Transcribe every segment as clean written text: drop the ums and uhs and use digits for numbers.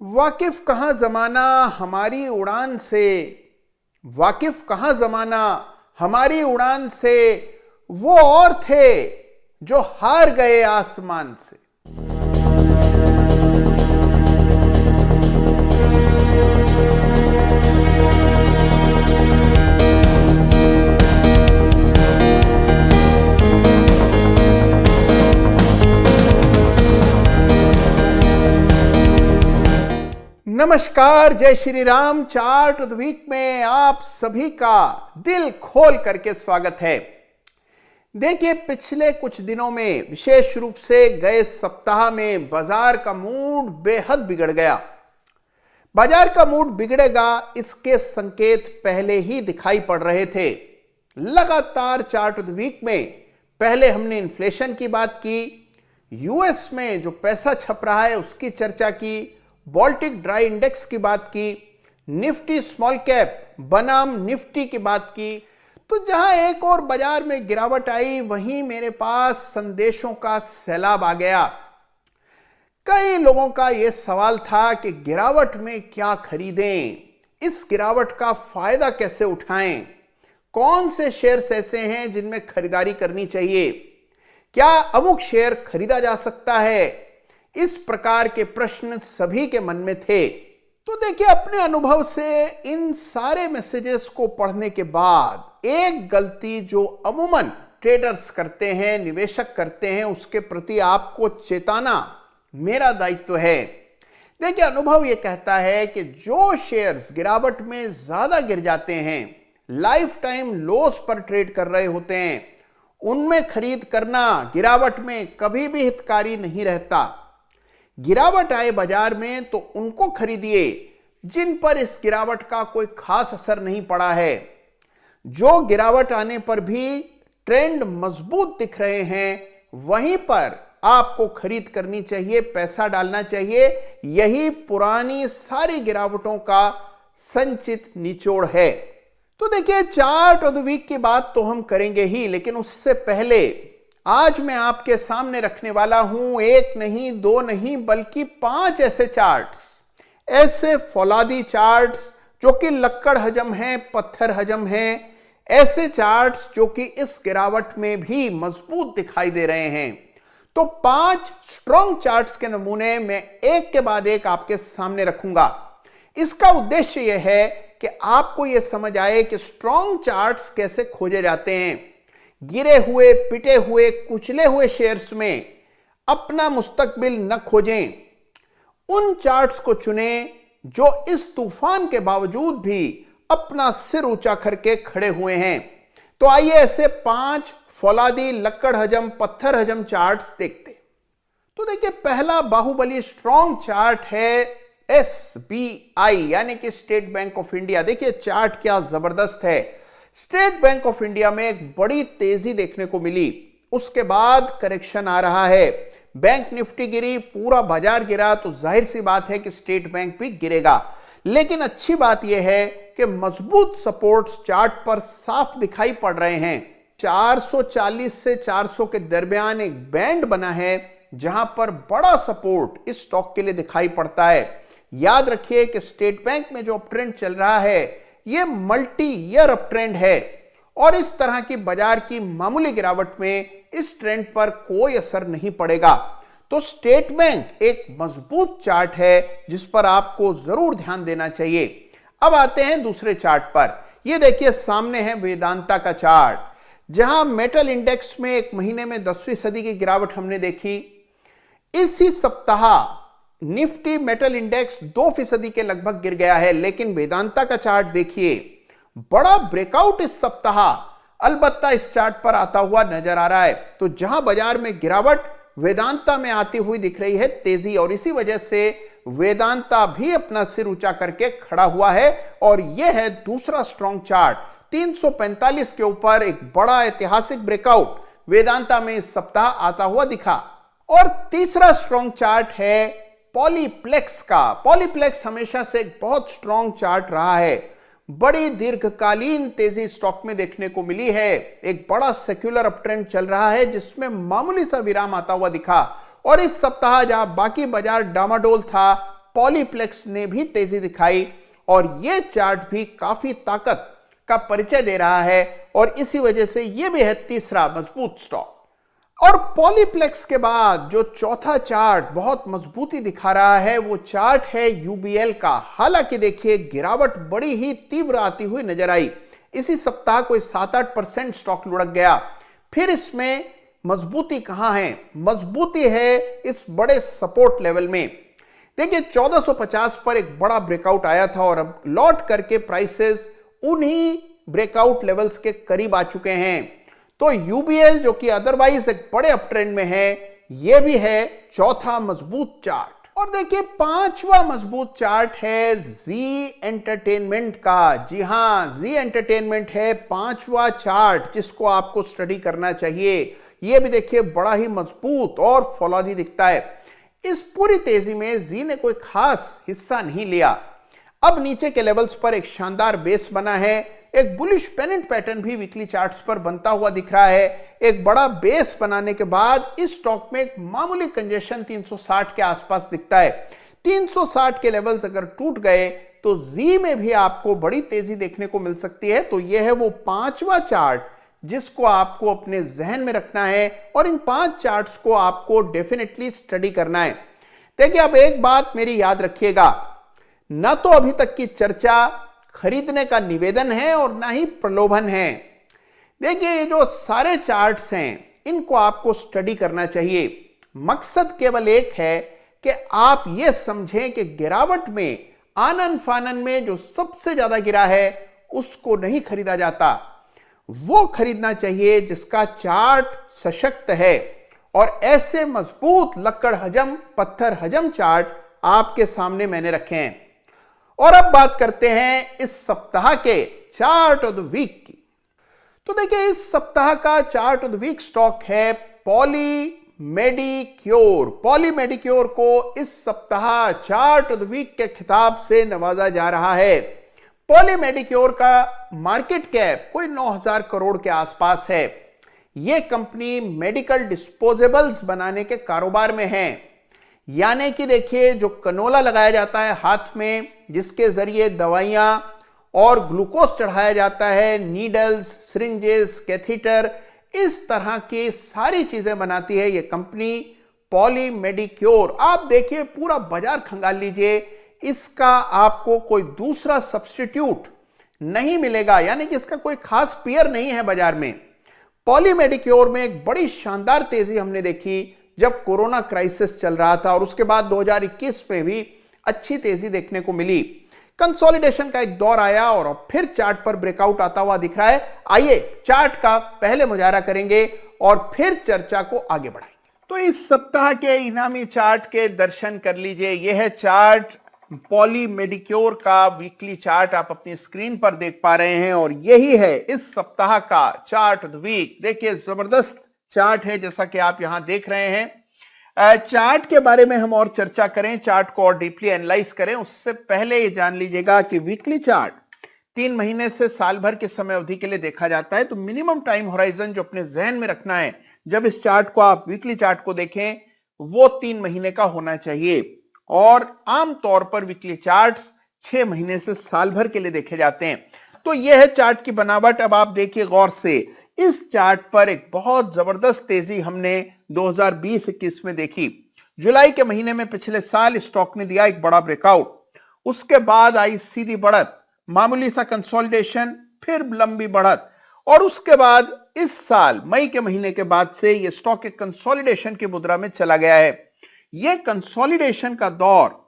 वाकिफ कहां जमाना हमारी उड़ान से, वाकिफ कहां जमाना हमारी उड़ान से, वो और थे जो हार गए आसमान से। नमस्कार, जय Shri Ram. Chart of the week में आप सभी का दिल खोल करके स्वागत है। देखिए, पिछले कुछ दिनों में, विशेष रूप से गए सप्ताह में बाजार का मूड बेहद बिगड़ गया। बाजार का मूड बिगड़ेगा, इसके संकेत पहले ही दिखाई पड़ रहे थे। लगातार चार्ट ऑफ द वीक में पहले हमने इन्फ्लेशन की बात की, यूएस में जो पैसा छप रहा है उसकी चर्चा की, बाल्टिक ड्राई इंडेक्स की बात की, निफ्टी स्मॉल कैप बनाम निफ्टी की बात की। तो जहां एक और बाजार में गिरावट आई, वहीं मेरे पास संदेशों का सैलाब आ गया। कई लोगों का यह सवाल था कि गिरावट में क्या खरीदें, इस गिरावट का फायदा कैसे उठाएं, कौन से शेयर्स ऐसे हैं जिनमें खरीदारी करनी चाहिए, क्या अमुक शेयर खरीदा जा सकता है। इस प्रकार के प्रश्न सभी के मन में थे। तो देखिए, अपने अनुभव से इन सारे मैसेजेस को पढ़ने के बाद एक गलती जो अमूमन ट्रेडर्स करते हैं, निवेशक करते हैं, उसके प्रति आपको चेताना मेरा दायित्व है। देखिए, अनुभव यह कहता है कि जो शेयर्स गिरावट में ज्यादा गिर जाते हैं, लाइफ टाइम लॉस पर ट्रेड कर रहे होते हैं, उनमें खरीद करना गिरावट में कभी भी हितकारी नहीं रहता। गिरावट आए बाजार में तो उनको खरीदिए जिन पर इस गिरावट का कोई खास असर नहीं पड़ा है। जो गिरावट आने पर भी ट्रेंड मजबूत दिख रहे हैं, वहीं पर आपको खरीद करनी चाहिए, पैसा डालना चाहिए। यही पुरानी सारी गिरावटों का संचित निचोड़ है। तो देखिए, चार्ट ऑफ द वीक की बात तो हम करेंगे ही, लेकिन उससे पहले आज मैं आपके सामने रखने वाला हूं एक नहीं, दो नहीं, बल्कि 5 ऐसे चार्ट्स, ऐसे फौलादी चार्ट्स जो कि लक्कड़ हजम हैं, पत्थर हजम हैं, ऐसे चार्ट्स जो कि इस गिरावट में भी मजबूत दिखाई दे रहे हैं। तो 5 स्ट्रॉन्ग चार्ट्स के नमूने मैं एक के बाद एक आपके सामने रखूंगा। इसका उद्देश्य यह है कि आपको यह समझ आए कि स्ट्रॉन्ग चार्ट्स कैसे खोजे जाते हैं। गिरे हुए, पिटे हुए, कुचले हुए शेयर्स में अपना मुस्तकबिल न खोजें। उन चार्ट्स को चुनें जो इस तूफान के बावजूद भी अपना सिर ऊंचा करके खड़े हुए हैं। तो आइए ऐसे 5 फौलादी, लक्कड़ हजम, पत्थर हजम चार्ट्स देखते हैं। तो देखिए, पहला बाहुबली स्ट्रॉन्ग चार्ट है SBI यानी कि स्टेट बैंक ऑफ इंडिया। देखिए चार्ट क्या जबरदस्त है। स्टेट बैंक ऑफ इंडिया में एक बड़ी तेजी देखने को मिली, उसके बाद करेक्शन आ रहा है। बैंक निफ्टी गिरी, पूरा बाजार गिरा, तो जाहिर सी बात है कि स्टेट बैंक भी गिरेगा। लेकिन अच्छी बात यह है कि मजबूत सपोर्ट्स चार्ट पर साफ दिखाई पड़ रहे हैं। 440 से 400 के दरमियान एक बैंड बना है जहां पर बड़ा सपोर्ट इस स्टॉक के लिए दिखाई पड़ता है। याद रखिए कि स्टेट बैंक में जो अपट्रेंड चल रहा है, यह मल्टी ईयर अप ट्रेंड है और इस तरह की बाजार की मामूली गिरावट में इस ट्रेंड पर कोई असर नहीं पड़ेगा। तो स्टेट बैंक एक मजबूत चार्ट है जिस पर आपको जरूर ध्यान देना चाहिए। अब आते हैं दूसरे चार्ट पर। यह देखिए, सामने है वेदांता का चार्ट, जहां मेटल इंडेक्स में एक महीने में 10वीं की गिरावट हमने देखी। इसी सप्ताह निफ्टी मेटल इंडेक्स 2% के लगभग गिर गया है, लेकिन वेदांता का चार्ट देखिए, बड़ा ब्रेकआउट इस सप्ताह अलबत्ता इस चार्ट पर आता हुआ नजर आ रहा है। तो जहां बाजार में गिरावट, वेदांता में आती हुई दिख रही है तेजी, और इसी वजह से वेदांता भी अपना सिर ऊंचा करके खड़ा हुआ है। और यह है दूसरा स्ट्रॉन्ग चार्ट। 345 के ऊपर एक बड़ा ऐतिहासिक ब्रेकआउट वेदांता में इस सप्ताह आता हुआ दिखा। और तीसरा स्ट्रॉन्ग चार्ट है पॉलीप्लेक्स का। पॉलीप्लेक्स हमेशा से एक बहुत स्ट्रॉन्ग चार्ट रहा है। बड़ी दीर्घकालीन तेजी स्टॉक में देखने को मिली है। एक बड़ा सेक्युलर अपट्रेंड चल रहा है जिसमें मामूली सा विराम आता हुआ दिखा। और इस सप्ताह जहां बाकी बाजार डामाडोल था, पॉलीप्लेक्स ने भी तेजी दिखाई और यह चार्ट भी काफी ताकत का परिचय दे रहा है और इसी वजह से यह भी है तीसरा मजबूत स्टॉक। और पॉलीप्लेक्स के बाद जो चौथा चार्ट बहुत मजबूती दिखा रहा है वो चार्ट है यूबीएल का। हालांकि देखिए गिरावट बड़ी ही तीव्र आती हुई नजर आई, इसी सप्ताह कोई 7-8% स्टॉक लुढ़क गया। फिर इसमें मजबूती कहां है? मजबूती है इस बड़े सपोर्ट लेवल में। देखिए 1450 पर एक बड़ा ब्रेकआउट आया था और अब लौट करके प्राइसेस उन्हीं ब्रेकआउट लेवल्स के करीब आ चुके हैं। तो यूबीएल जो कि अदरवाइज एक बड़े अपट्रेंड में है, यह भी है चौथा मजबूत चार्ट। और देखिए पांचवा मजबूत चार्ट है जी एंटरटेनमेंट का। जी हां, जी एंटरटेनमेंट है पांचवा चार्ट जिसको आपको स्टडी करना चाहिए। यह भी देखिए बड़ा ही मजबूत और फौलादी दिखता है। इस पूरी तेजी में जी ने कोई खास हिस्सा नहीं लिया। अब नीचे के लेवल्स पर एक शानदार बेस बना है, एक बुलिश पेनेंट पैटर्न भी वीकली चार्ट्स पर बनता हुआ दिख रहा है। एक बड़ा बेस बनाने के बाद इस स्टॉक में एक मामूली कंजेशन 360 के आसपास दिखता है। 360 के लेवल्स अगर टूट गए तो जी में भी आपको बड़ी तेजी देखने को मिल सकती है। तो यह है वो पांचवा चार्ट जिसको आपको अपने जहन में रखना है और इन 5 चार्ट्स को आपको डेफिनेटली स्टडी करना है। देखिए अब एक बात मेरी याद रखिएगा, ना तो अभी तक की चर्चा खरीदने का निवेदन है और ना ही प्रलोभन है। देखिए ये जो सारे चार्ट्स हैं इनको आपको स्टडी करना चाहिए। मकसद केवल एक है कि आप ये समझें कि गिरावट में आनन फानन में जो सबसे ज्यादा गिरा है उसको नहीं खरीदा जाता, वो खरीदना चाहिए जिसका चार्ट सशक्त है। और ऐसे मजबूत लक्कड़ हजम पत्थर हजम चार्ट आपके सामने मैंने रखे हैं। और अब बात करते हैं इस सप्ताह के चार्ट ऑफ द वीक की। तो देखिए इस सप्ताह का chart of the week stock है पॉली मेडिक्योर। पॉली मेडिक्योर को इस सप्ताह चार्ट ऑफ द वीक के खिताब से नवाजा जा रहा है। पॉली मेडिक्योर का मार्केट कैप कोई 9,000 करोड़ के आसपास है। यह कंपनी मेडिकल डिस्पोजेबल्स बनाने के कारोबार में है, यानी कि देखिए जो कनोला लगाया जाता है हाथ में जिसके जरिए दवाइयां और ग्लूकोज चढ़ाया जाता है, नीडल्स, सिरिंजेस, कैथीटर, इस तरह की सारी चीजें बनाती है यह कंपनी पॉली मेडिक्योर। आप देखिए पूरा बाजार खंगाल लीजिए, इसका आपको कोई दूसरा सब्स्टिट्यूट नहीं मिलेगा, यानी कि इसका कोई खास पीयर नहीं है बाजार में। पॉली मेडिक्योर में एक बड़ी शानदार तेजी हमने देखी जब कोरोना क्राइसिस चल रहा था और उसके बाद 2021 में भी अच्छी तेजी देखने को मिली। कंसोलिडेशन का एक दौर आया और अब फिर चार्ट पर ब्रेकआउट आता हुआ दिख रहा है। आइए चार्ट का पहले मुजाहरा करेंगे और फिर चर्चा को आगे बढ़ाएंगे। तो इस सप्ताह के इनामी चार्ट के दर्शन कर लीजिए। यह है चार्ट पॉली मेडिक्योर का वीकली चार्ट, आप अपनी स्क्रीन पर देख पा रहे हैं और यही है इस सप्ताह का चार्ट ऑफ द वीक। देखिए जबरदस्त चार्ट है जैसा कि आप यहां देख रहे हैं। चार्ट के बारे में हम और चर्चा करें, चार्ट को और डीपली एनालाइज करें, उससे पहले ये जान लीजिएगा कि वीकली चार्ट 3 महीने से साल भर के समय अवधि के लिए देखा जाता है। तो मिनिमम टाइम होराइजन जो अपने जहन में रखना है जब इस चार्ट को आप वीकली चार्ट को देखें वो 3 महीने का होना चाहिए और आमतौर पर वीकली चार्ट्स 6 महीने से साल भर के लिए देखे जाते हैं। तो यह है चार्ट की बनावट। अब आप देखिए गौर से, इस चार्ट पर एक बहुत जबरदस्त तेजी हमने 2020-21 में देखी। जुलाई के महीने में पिछले साल स्टॉक ने दिया एक बड़ा ब्रेकआउट, उसके बाद आई सीधी बढ़त, मामूली सा कंसोलिडेशन, फिर लंबी बढ़त और उसके बाद इस साल मई के महीने के बाद से यह स्टॉक एक कंसोलिडेशन की मुद्रा में चला गया है। यह कंसोलिडेशन का दौर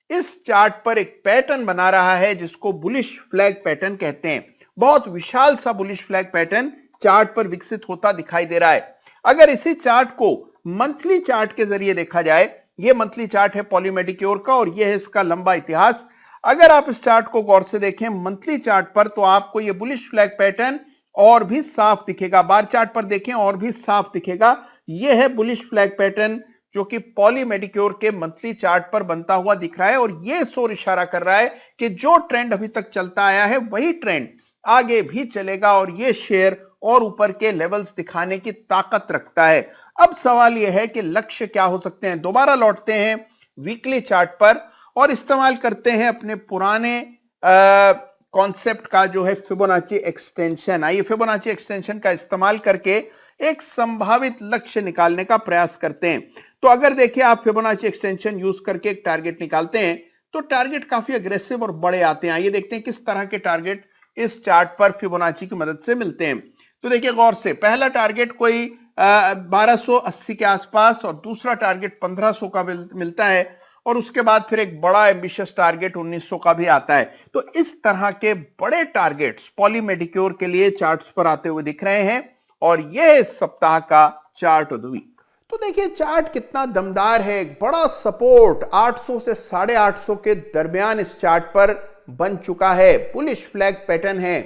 इस चार्ट पर एक पैटर्न बना रहा है जिसको बुलिश फ्लैग पैटर्न कहते हैं। बहुत विशाल सा बुलिश फ्लैग पैटर्न चार्ट पर विकसित होता दिखाई दे रहा है। अगर इसी चार्ट को मंथली चार्ट के जरिए देखा जाए, यह मंथली चार्ट है पॉली मेडिक्योर का और यह है इसका लंबा इतिहास। अगर आप इस चार्ट को गौर से देखें मंथली चार्ट पर तो आपको यह बुलिश फ्लैग पैटर्न और भी साफ दिखेगा। बार चार्ट पर देखें और भी साफ दिखेगा। यह है बुलिश फ्लैग पैटर्न जो कि पॉली मेडिक्योर के मंथली चार्ट पर बनता हुआ दिख रहा है और यह सोर इशारा कर रहा है कि जो ट्रेंड अभी तक चलता आया है वही ट्रेंड आगे भी चलेगा और यह शेयर और ऊपर के लेवल्स दिखाने की ताकत रखता है। अब सवाल यह है कि लक्ष्य क्या हो सकते हैं। दोबारा लौटते हैं वीकली चार्ट पर और इस्तेमाल करते हैं अपने पुराने कॉन्सेप्ट का जो है फिबोनाची एक्सटेंशन। आइए फिबोनाची एक्सटेंशन का इस्तेमाल करके एक संभावित लक्ष्य निकालने का प्रयास करते हैं। तो अगर देखिए आप फिबोनाची एक्सटेंशन यूज करके एक टारगेट निकालते हैं तो टारगेट काफी अग्रेसिव और बड़े आते हैं। आइए देखते हैं किस तरह के टारगेट इस चार्ट पर फिबोनाची की मदद से मिलते हैं। तो देखिए गौर से, पहला टारगेट कोई 1280 के आसपास और दूसरा टारगेट 1500 का मिलता है और उसके बाद फिर एक बड़ा एम्बिशियस टारगेट 1900 का भी आता है। तो इस तरह के बड़े टारगेट्स पॉलीमेडिक्योर के लिए चार्ट्स पर आते हुए दिख रहे हैं और यह इस सप्ताह का चार्ट ऑफ द वीक। तो देखिए चार्ट कितना दमदार है। एक बड़ा सपोर्ट 800 से 850 के दरमियान इस चार्ट पर बन चुका है। बुलिश फ्लैग पैटर्न है।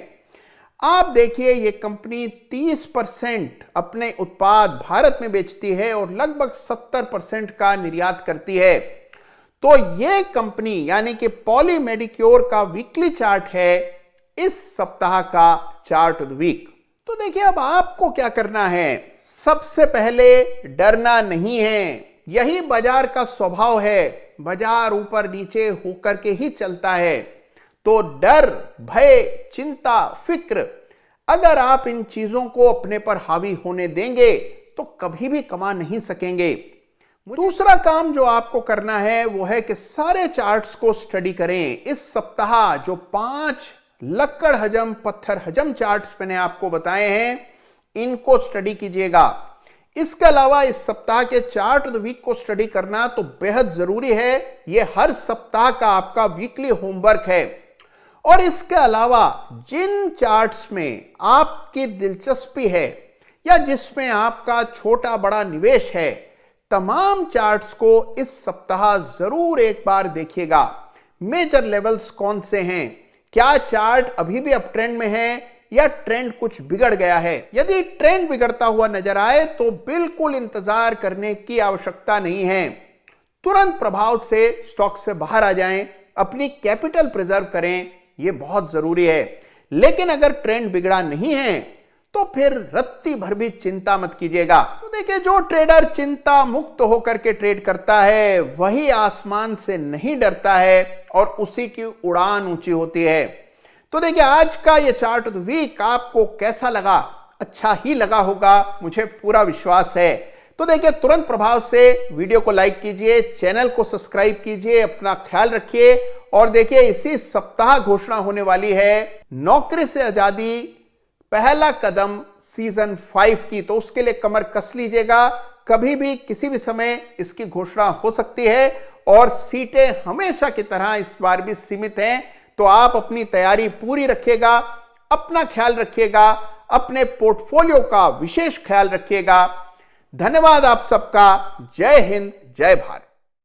आप देखिए ये कंपनी 30% अपने उत्पाद भारत में बेचती है और लगभग 70% का निर्यात करती है। तो ये कंपनी यानी कि पॉलीमेडिक्योर का वीकली चार्ट है इस सप्ताह का चार्ट ऑफ द वीक। तो देखिए अब आपको क्या करना है। सबसे पहले डरना नहीं है। यही बाजार का स्वभाव है। बाजार ऊपर नीचे होकर के ही चलता है। तो डर, भय, चिंता, फिक्र, अगर आप इन चीजों को अपने पर हावी होने देंगे तो कभी भी कमा नहीं सकेंगे। दूसरा काम जो आपको करना है वो है कि सारे चार्ट्स को स्टडी करें। इस सप्ताह जो 5 लक्कड़ हजम, पत्थर हजम चार्ट्स मैंने आपको बताए हैं, इनको स्टडी कीजिएगा। इसके अलावा इस सप्ताह के चार्ट ऑफ द वीक को स्टडी करना तो बेहद जरूरी है। यह हर सप्ताह का आपका वीकली होमवर्क है। और इसके अलावा जिन चार्ट्स में आपकी दिलचस्पी है या जिसमें आपका छोटा बड़ा निवेश है, तमाम चार्ट्स को इस सप्ताह जरूर एक बार देखिएगा। मेजर लेवल्स कौन से हैं, क्या चार्ट अभी भी अप ट्रेंड में है या ट्रेंड कुछ बिगड़ गया है। यदि ट्रेंड बिगड़ता हुआ नजर आए तो बिल्कुल इंतजार करने की आवश्यकता नहीं है। तुरंत प्रभाव से स्टॉक से बाहर आ जाएं, अपनी कैपिटल प्रिजर्व करें, यह बहुत जरूरी है। लेकिन अगर ट्रेंड बिगड़ा नहीं है तो फिर रत्ती भर भी चिंता मत कीजिएगा। तो देखिए जो ट्रेडर चिंता मुक्त होकर के ट्रेड करता है वही आसमान से नहीं डरता है और उसी की उड़ान ऊंची होती है। तो देखिए आज का ये चार्ट ऑफ द वीक आपको कैसा लगा? अच्छा ही लगा होगा, मुझे पूरा विश्वास है। तो देखिए तुरंत प्रभाव से वीडियो को लाइक कीजिए, चैनल को सब्सक्राइब कीजिए, अपना ख्याल रखिए। और देखिए इसी सप्ताह घोषणा होने वाली है नौकरी से आजादी पहला कदम सीजन 5 की। तो उसके लिए कमर कस लीजिएगा। कभी भी किसी भी समय इसकी घोषणा हो सकती है और सीटें हमेशा की तरह इस बार भी सीमित हैं। तो आप अपनी तैयारी पूरी रखिएगा, अपना ख्याल रखिएगा, अपने पोर्टफोलियो का विशेष ख्याल रखिएगा। धन्यवाद आप सबका। जय हिंद, जय भारत।